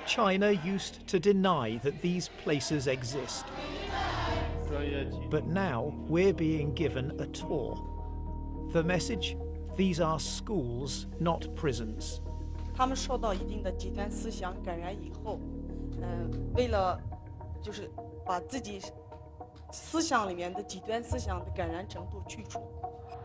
China used to deny that these places exist. But now we're being given a tour. The message? These are schools, not prisons. 他们受到一定的极端思想感染以后，为了就是把自己思想里面的极端思想的感染程度去除。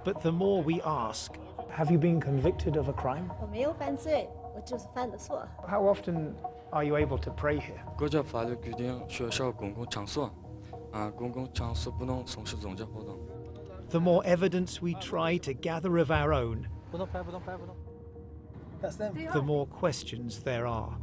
But the more we ask, have you been convicted of a crime? 我没有犯罪，我就是犯了错。How often are you able to pray here? 国家法律规定，学校公共场所，公共场所不能从事宗教活动。The more evidence we try to gather of our own, the more questions there are.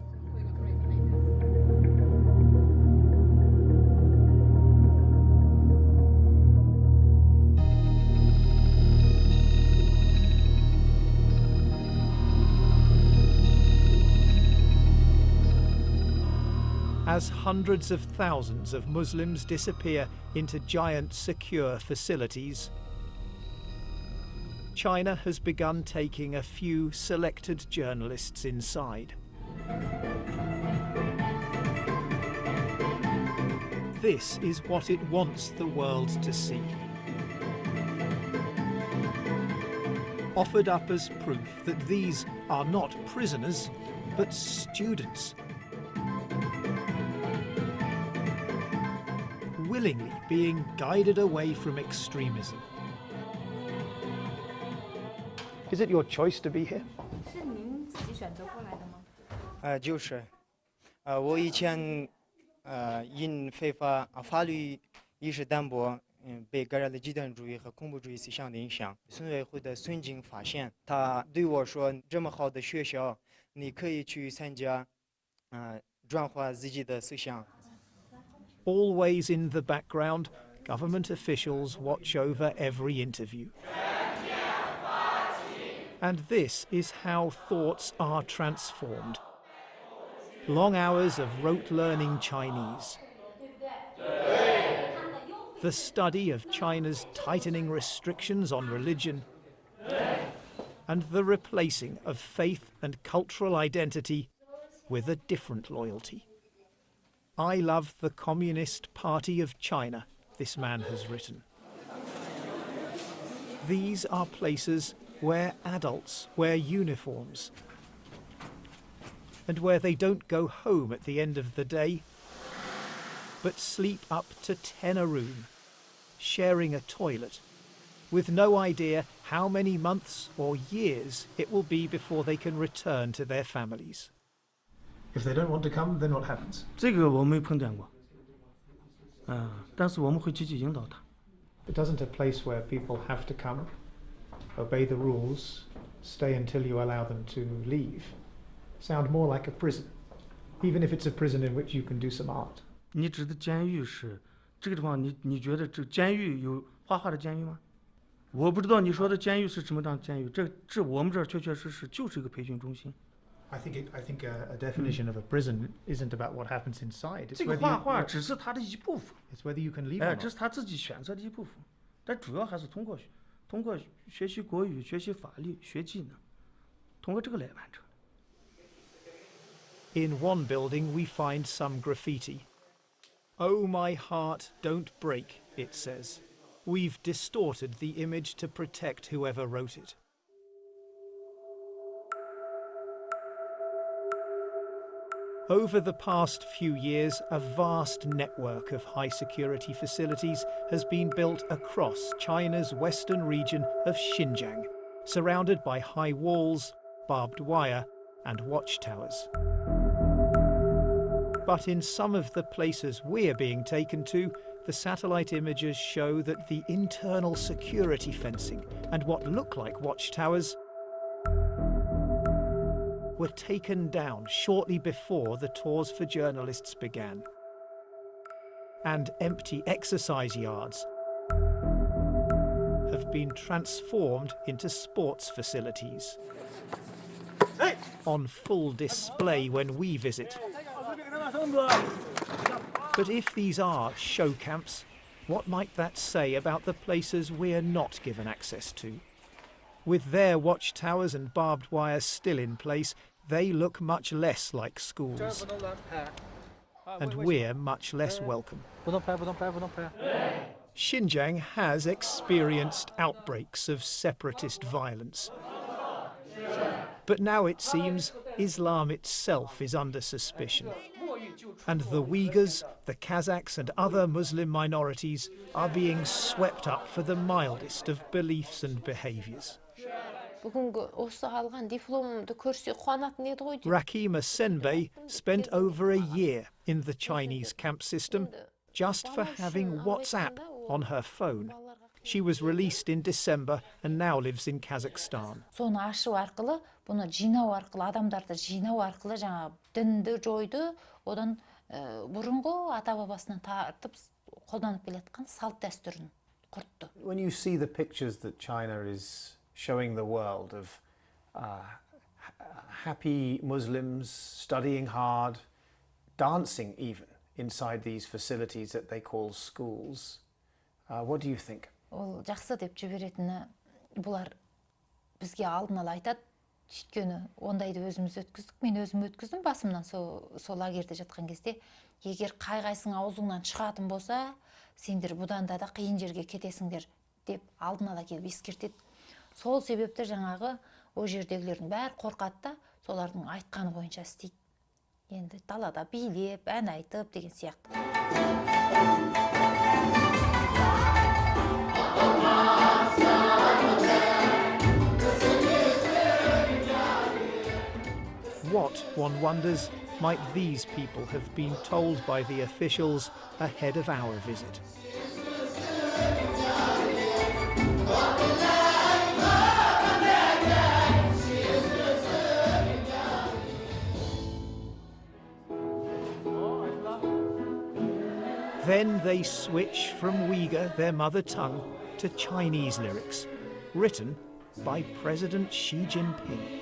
As hundreds of thousands of Muslims disappear into giant secure facilities, China has begun taking a few selected journalists inside. This is what it wants the world to see. Offered up as proof that these are not prisoners, but students. Willingly being guided away from extremism. Is it your choice to be here? 是您自己选择过来的吗？就是，我以前因非法法律意识淡薄，被感染了极端主义和恐怖主义思想的影响。村委会的孙经发现，他对我说：“这么好的学校，你可以去参加，转化自己的思想。” Always in the background, government officials watch over every interview. And this is how thoughts are transformed. Long hours of rote learning Chinese. The study of China's tightening restrictions on religion. And the replacing of faith and cultural identity with a different loyalty. I love the Communist Party of China, this man has written. These are places where adults wear uniforms and where they don't go home at the end of the day, but sleep up to 10 a room, sharing a toilet, with no idea how many months or years it will be before they can return to their families. If they don't want to come, then what happens? 这个我没碰见过，但是我们会积极引导他。It doesn't a place where people have to come, obey the rules, stay until you allow them to leave, sound more like a prison, even if it's a prison in which you can do some art. 你指的监狱是这个地方，你觉得这监狱有画画的监狱吗？我不知道你说的监狱是什么样的监狱，这我们这儿确确实实就是一个培训中心。I think a definition of a prison isn't about what happens inside. 这个画画只是他的一部分。It's whether you can leave or not. 这是他自己选择的一部分，但主要还是通过学习国语、学习法律、学技能，通过这个来完成。In one building we find some graffiti. "Oh my heart, don't break," it says. We've distorted the image to protect whoever wrote it. Over the past few years, a vast network of high-security facilities has been built across China's western region of Xinjiang, surrounded by high walls, barbed wire, and watchtowers. But in some of the places we're being taken to, the satellite images show that the internal security fencing and what look like watchtowers were taken down shortly before the tours for journalists began. And empty exercise yards have been transformed into sports facilities, on full display when we visit. But if these are show camps, what might that say about the places we're not given access to? With their watchtowers and barbed wire still in place, they look much less like schools. And we're much less welcome. Xinjiang has experienced outbreaks of separatist violence. But now it seems Islam itself is under suspicion. And the Uyghurs, the Kazakhs and other Muslim minorities are being swept up for the mildest of beliefs and behaviours. Rakima Senbei spent over a year in the Chinese camp system just for having WhatsApp on her phone. She was released in December and now lives in Kazakhstan. Соны ашу арқылы, бұны жинау арқылы, адамдарды жинау арқылы жаңа дінді жойды, одан бұрынғы ата бабасынан тартып қолданып келатқан салт дәстүрін құртты. When you see the pictures that China is showing the world of happy Muslims studying hard, dancing even inside these facilities that they call schools, what do you think? Ол жақсы деп жіберетіні, бұлар бізге алдын ала айтады, өйткені ондайды өзіміз өткіздік, мен өзім өткіздім басымнан сол лагерьде жатқан кезде, егер қай-қайсың аузыңнан шығатын болса, сендер бұдан да қиын жерге кетесіңдер деп алдын ала келіп ескертеді. Сол себепті жаңағы о жердегілердің бәрі қорқады да, солардың айтқаны бойынша істейді. Енді далада билеп, ән айтып деген сияқты. What, one wonders, might these people have been told by the officials ahead of our visit? Then they switch from Uyghur, their mother tongue, to Chinese lyrics, written by President Xi Jinping.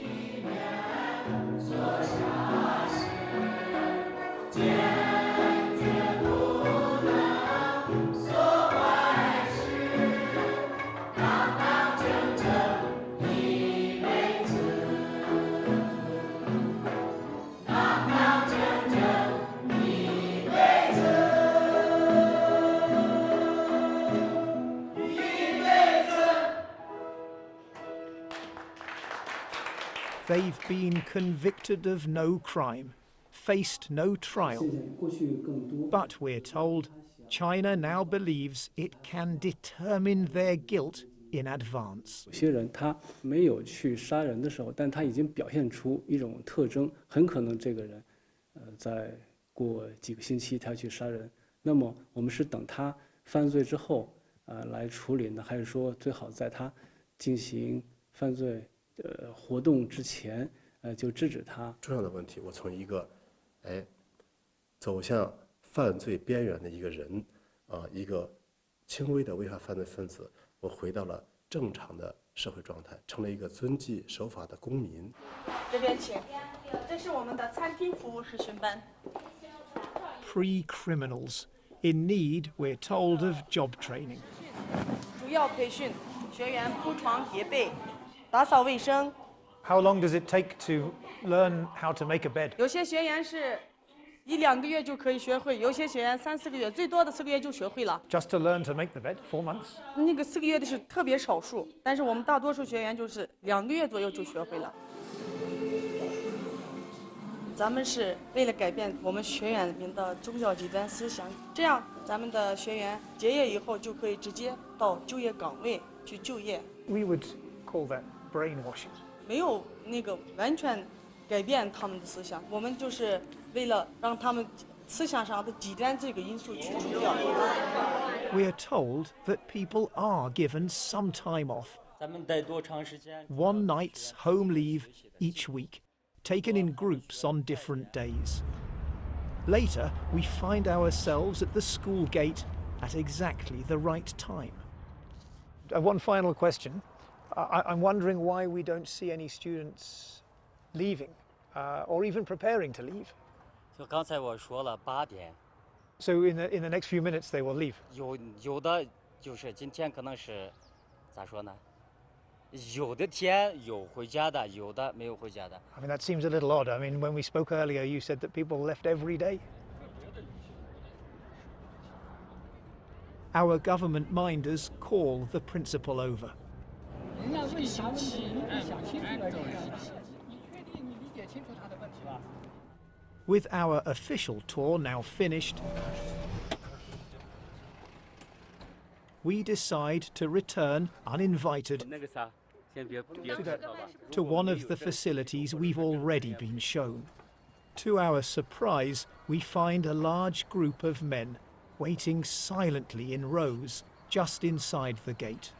They've been convicted of no crime, faced no trial. But we're told China now believes it can determine their guilt in advance. 有些人他没有去杀人的时候，但他已经表现出一种特征，很可能这个人，在过几个星期他去杀人。那么我们是等他犯罪之后，来处理呢，还是说最好在他进行犯罪活动之前，就制止他？重要的问题，我从一个，走向犯罪边缘的一个人，一个轻微的违法犯罪分子，我回到了正常的社会状态，成了一个遵纪守法的公民。这边请，这是我们的餐厅服务实训班。Pre-criminals in need, we're told, of job training. 主要培训学员铺床叠被。 打扫卫生。 How long does it take to learn how to make a bed? 有些学员是1-2个月就可以学会，有些学员3-4个月，最多的4个月就学会了。Just to learn to make the bed, 4 months? 那个4个月的是特别少数，但是我们大多数学员就是2个月左右就学会了。咱们是为了改变我们学员们的宗教极端思想，这样咱们的学员结业以后就可以直接到就业岗位去就业。We would call that brainwashing. 没有那个完全改变他们的思想，我们就是为了让他们思想上的极端这个因素去除掉。We are told that people are given some time off. 1 night's home leave each week, taken in groups on different days. Later, we find ourselves at the school gate at exactly the right time. One final question. I'm wondering why we don't see any students leaving or even preparing to leave. 就刚才我说了8点。So in the next few minutes they will leave. 有的就是今天可能是咋说呢？有的天有回家的，有的没有回家的。 I mean, that seems a little odd. I mean, when we spoke earlier, you said that people left every day. Our government minders call the principal over. With our official tour now finished, we decide to return uninvited to one of the facilities we've already been shown. To our surprise, we find a large group of men waiting silently in rows just inside the gate.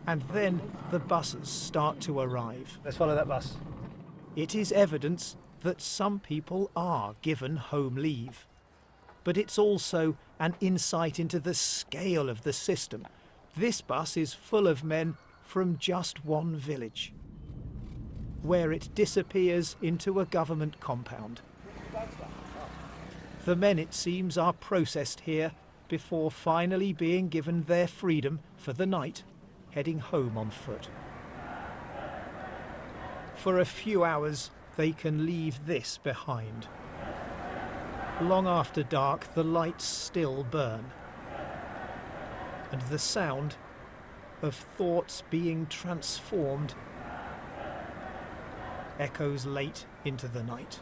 And then the buses start to arrive. Let's follow that bus. It is evidence that some people are given home leave. But it's also an insight into the scale of the system. This bus is full of men from just one village, where it disappears into a government compound. The men, it seems, are processed here before finally being given their freedom for the night, heading home on foot. For a few hours, they can leave this behind. Long after dark, the lights still burn, and the sound of thoughts being transformed echoes late into the night.